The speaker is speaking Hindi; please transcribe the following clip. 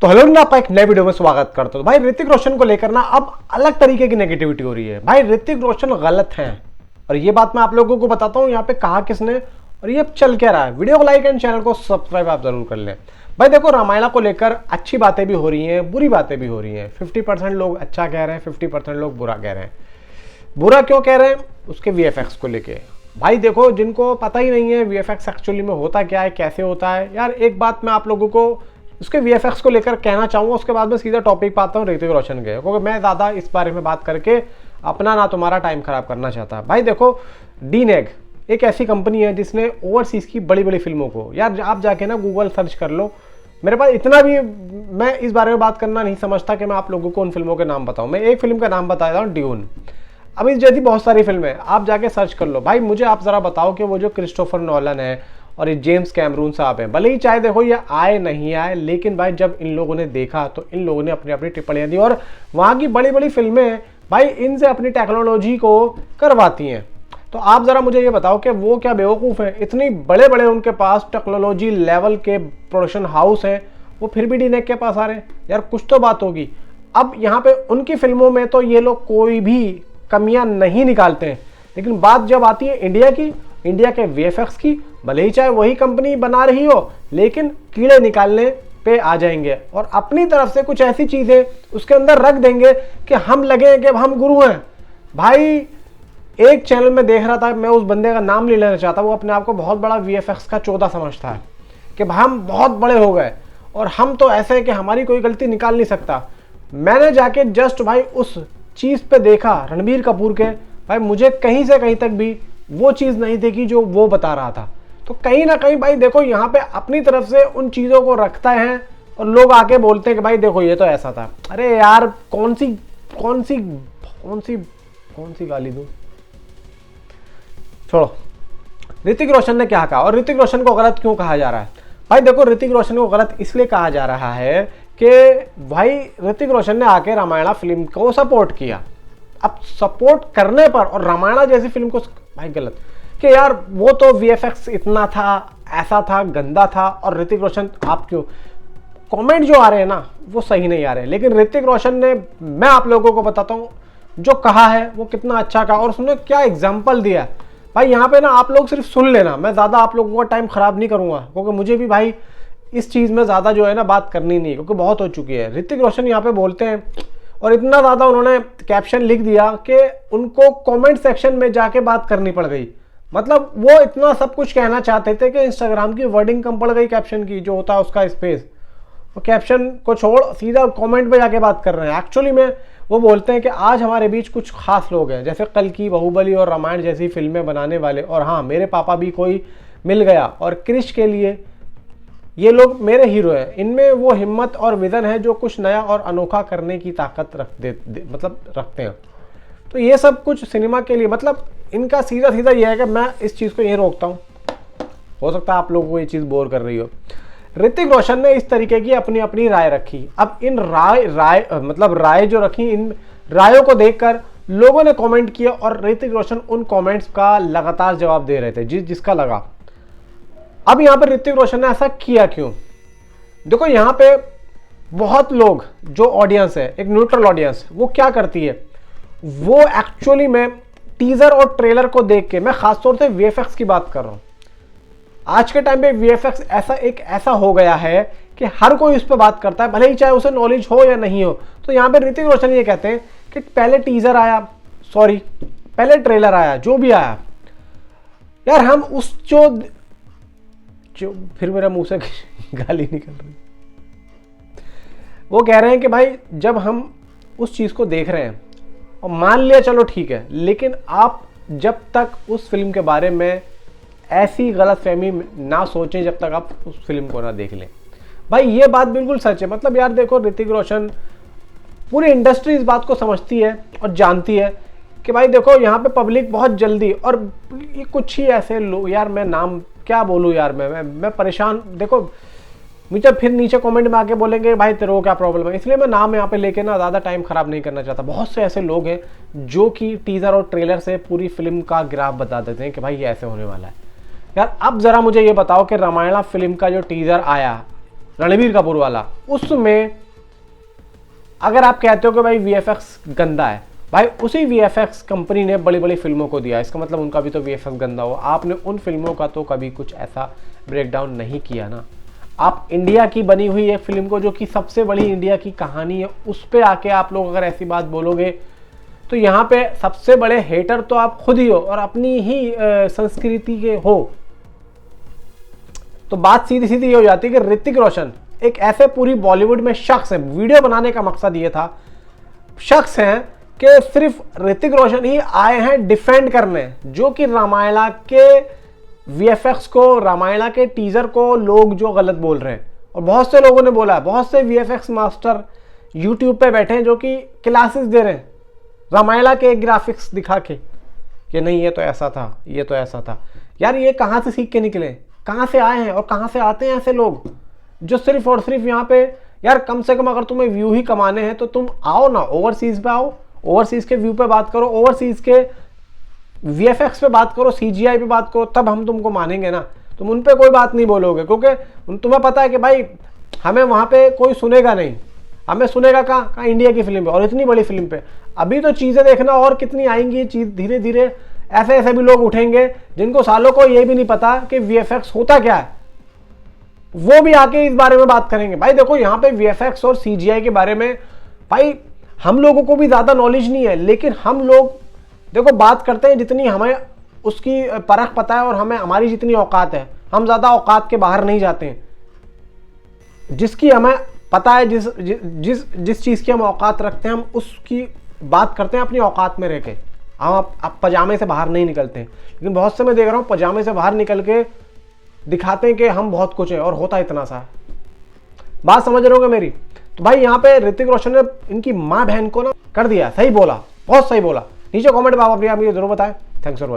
तो हेलो ना, आपका एक नए वीडियो में स्वागत करता हूं। भाई ऋतिक रोशन को लेकर ना अब अलग तरीके की नेगेटिविटी हो रही है। भाई ऋतिक रोशन गलत हैं और ये बात मैं आप लोगों को बताता हूं यहाँ पे कहा किसने और ये चल क्या रहा है। वीडियो को लाइक एंड चैनल को सब्सक्राइब आप जरूर कर लें। भाई देखो, रामायण को लेकर अच्छी बातें भी हो रही हैं, बुरी बातें भी हो रही हैं। 50% लोग अच्छा कह रहे हैं, 50% लोग बुरा कह रहे हैं। बुरा क्यों कह रहे हैं? उसके वीएफएक्स को लेके। भाई देखो, जिनको पता ही नहीं है वीएफएक्स एक्चुअली में होता क्या है, कैसे होता है, यार एक बात मैं आप लोगों को उसके वीएफएक्स को लेकर कहना चाहूंगा, उसके बाद में सीधा टॉपिक पे आता हूँ ऋतिक रोशन के, क्योंकि मैं ज़्यादा इस बारे में बात करके अपना ना तुम्हारा टाइम खराब करना चाहता। भाई देखो, डीनेग एक ऐसी कंपनी है जिसने ओवरसीज़ की बड़ी बड़ी फिल्मों को, यार आप जाके ना गूगल सर्च कर लो। मेरे पास इतना भी मैं इस बारे में बात करना नहीं समझता कि मैं आप लोगों को उन फिल्मों के नाम बताऊँ। मैं एक फिल्म का नाम बताता हूँ, ड्यून। अब इस जैसी बहुत सारी फिल्में आप जाके सर्च कर लो। भाई मुझे आप ज़रा बताओ कि वो जो क्रिस्टोफर नॉलन है और ये जेम्स कैमरून साहब हैं, भले ही चाहे देखो ये आए नहीं आए, लेकिन भाई जब इन लोगों ने देखा तो इन लोगों ने अपनी अपनी टिप्पणियाँ दी और वहाँ की बड़ी बड़ी फिल्में भाई इनसे अपनी टेक्नोलॉजी को करवाती हैं। तो आप ज़रा मुझे ये बताओ कि वो क्या बेवकूफ़ हैं? इतनी बड़े बड़े उनके पास टेक्नोलॉजी लेवल के प्रोडक्शन हाउस हैं, वो फिर भी डीनेग के पास आ रहे हैं। यार कुछ तो बात होगी। अब यहाँ पे उनकी फिल्मों में तो ये लोग कोई भी कमियां नहीं निकालते हैं, लेकिन बात जब आती है इंडिया की, इंडिया के वीएफएक्स की, भले ही चाहे वही कंपनी बना रही हो, लेकिन कीड़े निकालने पे आ जाएंगे और अपनी तरफ से कुछ ऐसी चीजें उसके अंदर रख देंगे कि हम लगे कि हम गुरु हैं। भाई एक चैनल में देख रहा था, मैं उस बंदे का नाम नहीं लेना चाहता, वो अपने आप को बहुत बड़ा वीएफएक्स का चौधा समझता है कि हम बहुत बड़े हो गए और हम तो ऐसे हैं कि हमारी कोई गलती निकाल नहीं सकता। मैंने जाके जस्ट भाई उस चीज़ पे देखा रणबीर कपूर के, भाई मुझे कहीं से कहीं तक भी वो चीज़ नहीं देखी जो वो बता रहा था। तो कहीं ना कहीं भाई देखो, यहाँ पे अपनी तरफ से उन चीज़ों को रखता है और लोग आके बोलते हैं कि भाई देखो ये तो ऐसा था। अरे यार कौन सी गाली दूं? छोड़ो। ऋतिक रोशन ने क्या कहा और ऋतिक रोशन को गलत क्यों कहा जा रहा है? भाई देखो, ऋतिक रोशन को गलत इसलिए कहा जा रहा है कि भाई ऋतिक रोशन ने आके रामायण फिल्म को सपोर्ट किया। अब सपोर्ट करने पर और रामायण जैसी फिल्म को भाई गलत कि यार वो तो वीएफएक्स इतना था, ऐसा था, गंदा था, और ऋतिक रोशन आप क्यों? कमेंट जो आ रहे हैं ना वो सही नहीं आ रहे हैं, लेकिन ऋतिक रोशन ने, मैं आप लोगों को बताता हूँ जो कहा है वो कितना अच्छा कहा और उसने क्या एग्जाम्पल दिया। भाई यहाँ पे ना आप लोग सिर्फ सुन लेना, मैं ज़्यादा आप लोगों का टाइम ख़राब नहीं करूँगा, क्योंकि मुझे भी भाई इस चीज़ में ज़्यादा जो है ना बात करनी नहीं है, क्योंकि बहुत हो चुकी है। ऋतिक रोशन यहाँ पे बोलते हैं और इतना ज़्यादा उन्होंने कैप्शन लिख दिया कि उनको कमेंट सेक्शन में जाके बात करनी पड़ गई। मतलब वो इतना सब कुछ कहना चाहते थे कि इंस्टाग्राम की वर्डिंग कम पड़ गई कैप्शन की, जो होता है उसका स्पेस, वो कैप्शन को छोड़ सीधा कमेंट में जाके बात कर रहे हैं। एक्चुअली में वो बोलते हैं कि आज हमारे बीच कुछ खास लोग हैं, जैसे कल की बाहुबली और रामायण जैसी फिल्में बनाने वाले, और हाँ मेरे पापा भी कोई मिल गया और क्रिश के लिए ये लोग मेरे हीरो हैं। इनमें वो हिम्मत और विजन है जो कुछ नया और अनोखा करने की ताकत रखते हैं। तो ये सब कुछ सिनेमा के लिए, मतलब इनका सीधा सीधा ये है कि मैं इस चीज़ को यहीं रोकता हूँ। हो सकता है आप लोगों को ये चीज़ बोर कर रही हो। ऋतिक रोशन ने इस तरीके की अपनी अपनी राय रखी। अब इन राय जो रखी, इन रायों को देखकर लोगों ने कमेंट किया और ऋतिक रोशन उन कमेंट्स का लगातार जवाब दे रहे थे जिसका लगा। अब यहाँ पर ऋतिक रोशन ने ऐसा किया क्यों? देखो, यहाँ पे बहुत लोग जो ऑडियंस है, एक न्यूट्रल ऑडियंस, वो क्या करती है, वो एक्चुअली में टीजर और ट्रेलर को देख के, मैं खासतौर से वीएफएक्स की बात कर रहा हूँ। आज के टाइम पे वीएफएक्स ऐसा हो गया है कि हर कोई उस पर बात करता है, भले ही चाहे उसे नॉलेज हो या नहीं हो। तो यहाँ पे ऋतिक रोशन ये कहते हैं कि पहले टीजर आया, पहले ट्रेलर आया, जो भी आया, यार हम उस जो फिर मेरा मुंह से गाली निकल रही, वो कह रहे हैं कि भाई जब हम उस चीज़ को देख रहे हैं और मान लिया चलो ठीक है, लेकिन आप जब तक उस फिल्म के बारे में ऐसी गलतफहमी ना सोचें जब तक आप उस फिल्म को ना देख लें। भाई ये बात बिल्कुल सच है। मतलब यार देखो, ऋतिक रोशन, पूरी इंडस्ट्री इस बात को समझती है और जानती है कि भाई देखो यहाँ पे पब्लिक बहुत जल्दी, और ये कुछ ही ऐसे लोग, यार मैं नाम क्या बोलूँ यार, मैं परेशान। देखो मुझे फिर नीचे कमेंट में आके बोलेंगे भाई तेरे को क्या प्रॉब्लम है, इसलिए मैं नाम यहाँ पे लेके ना ज़्यादा टाइम ख़राब नहीं करना चाहता। बहुत से ऐसे लोग हैं जो कि टीज़र और ट्रेलर से पूरी फिल्म का ग्राफ बता देते हैं कि भाई ये ऐसे होने वाला है। यार अब ज़रा मुझे ये बताओ कि रामायण फिल्म का जो टीज़र आया, रणबीर कपूर वाला, उसमें अगर आप कहते हो कि भाई वीएफएक्स गंदा है, भाई उसी वीएफएक्स कंपनी ने बड़ी बड़ी फिल्मों को दिया, इसका मतलब उनका भी तो वीएफएक्स गंदा हो। आपने उन फिल्मों का तो कभी कुछ ऐसा ब्रेकडाउन नहीं किया ना। आप इंडिया की बनी हुई एक फिल्म को, जो कि सबसे बड़ी इंडिया की कहानी है, उस पे आके आप लोग अगर ऐसी बात बोलोगे तो यहाँ पे सबसे बड़े हेटर तो आप खुद ही हो और अपनी ही संस्कृति के हो। तो बात सीधी सीधी ये हो जाती है कि ऋतिक रोशन एक ऐसे पूरी बॉलीवुड में शख्स है, वीडियो बनाने का मकसद ये था, शख्स हैं कि सिर्फ ऋतिक रोशन ही आए हैं डिफेंड करने, जो कि रामायणा के वीएफएक्स को, रामायणा के टीजर को लोग जो गलत बोल रहे हैं। और बहुत से लोगों ने बोला, बहुत से वीएफएक्स मास्टर यूट्यूब पे बैठे हैं जो कि क्लासेस दे रहे हैं रामायणा के ग्राफिक्स दिखा के कि नहीं ये तो ऐसा था, ये तो ऐसा था। यार ये कहाँ से सीख के निकले, कहाँ से आए हैं और कहाँ से आते हैं ऐसे लोग जो सिर्फ और सिर्फ यहाँ पे, यार कम से कम अगर तुम्हें व्यू ही कमाने हैं तो तुम आओ ना, ओवरसीज पे आओ, ओवरसीज के व्यू पे बात करो, ओवरसीज के वीएफएक्स पे बात करो, सीजीआई पे बात करो, तब हम तुमको मानेंगे ना। तुम उन पे कोई बात नहीं बोलोगे क्योंकि तुम्हें पता है कि भाई हमें वहाँ पे कोई सुनेगा नहीं, हमें सुनेगा कहाँ इंडिया की फिल्म पे, और इतनी बड़ी फिल्म पे। अभी तो चीज़ें देखना और कितनी आएंगी, चीज़ धीरे धीरे ऐसे ऐसे भी लोग उठेंगे जिनको सालों को ये भी नहीं पता कि वीएफएक्स होता क्या है, वो भी आके इस बारे में बात करेंगे। भाई देखो यहाँ पे वीएफएक्स और सीजीआई के बारे में भाई हम लोगों को भी ज़्यादा नॉलेज नहीं है, लेकिन हम लोग देखो बात करते हैं जितनी हमें उसकी परख पता है और हमें हमारी जितनी औकात है, हम ज़्यादा औकात के बाहर नहीं जाते हैं। जिसकी हमें पता है, जिस चीज़ की हम औकात रखते हैं, हम उसकी बात करते हैं अपनी औकात में रह के। हम आप पजामे से बाहर नहीं निकलते हैं, लेकिन बहुत से मैं देख रहा हूँ पजामे से बाहर निकल के दिखाते हैं कि हम बहुत कुछ है और होता इतना सा है। बात समझ रहे होगे मेरी? तो भाई यहाँ पे ऋतिक रोशन ने इनकी माँ बहन को ना कर दिया, सही बोला, बहुत सही बोला। नीचे कमेंट में आप अपनी आप मुझे जरूर बताएं। Thanks for watching.